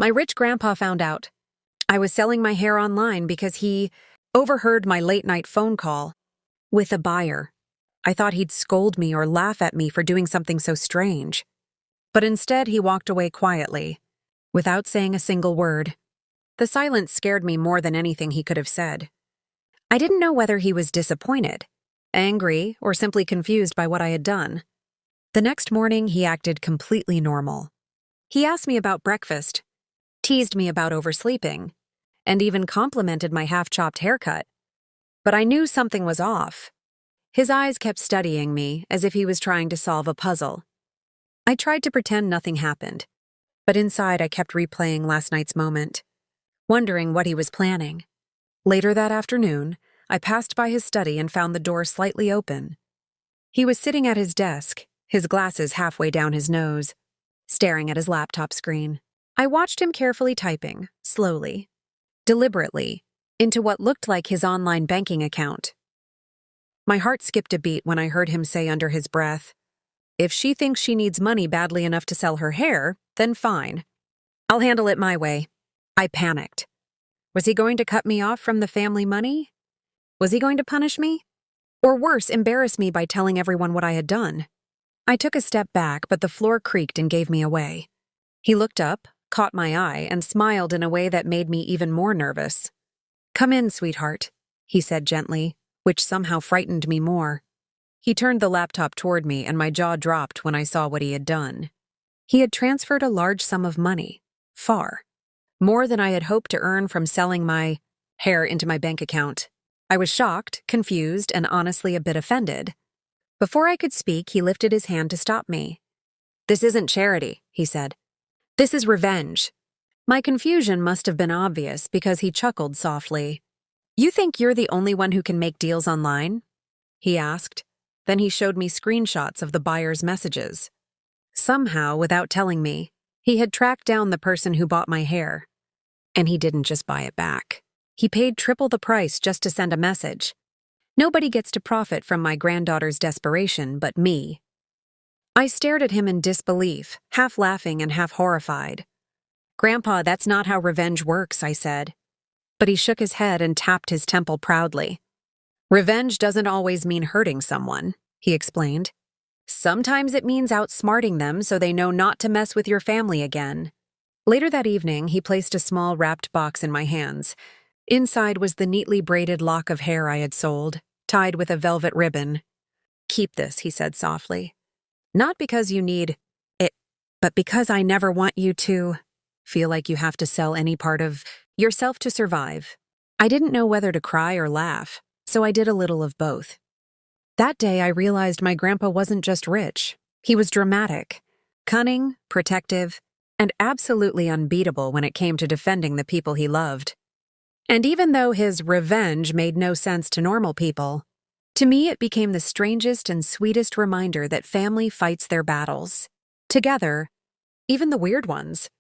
My rich grandpa found out. I was selling my hair online because he overheard my late-night phone call with a buyer. I thought he'd scold me or laugh at me for doing something so strange. But instead, he walked away quietly, without saying a single word. The silence scared me more than anything he could have said. I didn't know whether he was disappointed, angry, or simply confused by what I had done. The next morning, he acted completely normal. He asked me about breakfast, teased me about oversleeping, and even complimented my half-chopped haircut. But I knew something was off. His eyes kept studying me as if he was trying to solve a puzzle. I tried to pretend nothing happened, but inside I kept replaying last night's moment, wondering what he was planning. Later that afternoon, I passed by his study and found the door slightly open. He was sitting at his desk, his glasses halfway down his nose, staring at his laptop screen. I watched him carefully typing, slowly, deliberately, into what looked like his online banking account. My heart skipped a beat when I heard him say under his breath, "If she thinks she needs money badly enough to sell her hair, then fine. I'll handle it my way." I panicked. Was he going to cut me off from the family money? Was he going to punish me? Or worse, embarrass me by telling everyone what I had done? I took a step back, but the floor creaked and gave me away. He looked up, caught my eye, and smiled in a way that made me even more nervous. "Come in, sweetheart," he said gently, which somehow frightened me more. He turned the laptop toward me, and my jaw dropped when I saw what he had done. He had transferred a large sum of money, far more than I had hoped to earn from selling my hair into my bank account. I was shocked, confused, and honestly a bit offended. Before I could speak, he lifted his hand to stop me. "This isn't charity," he said. "This is revenge." My confusion must have been obvious because he chuckled softly. "You think you're the only one who can make deals online?" he asked. Then he showed me screenshots of the buyer's messages. Somehow, without telling me, he had tracked down the person who bought my hair. And he didn't just buy it back. He paid triple the price just to send a message. Nobody gets to profit from my granddaughter's desperation but me. I stared at him in disbelief, half laughing and half horrified. "Grandpa, that's not how revenge works," I said. But he shook his head and tapped his temple proudly. "Revenge doesn't always mean hurting someone," he explained. "Sometimes it means outsmarting them so they know not to mess with your family again." Later that evening, he placed a small wrapped box in my hands. Inside was the neatly braided lock of hair I had sold, tied with a velvet ribbon. "Keep this," he said softly. "Not because you need it, but because I never want you to feel like you have to sell any part of yourself to survive." I didn't know whether to cry or laugh, so I did a little of both. That day, I realized my grandpa wasn't just rich. He was dramatic, cunning, protective, and absolutely unbeatable when it came to defending the people he loved. And even though his revenge made no sense to normal people, to me it became the strangest and sweetest reminder that family fights their battles. Together, even the weird ones.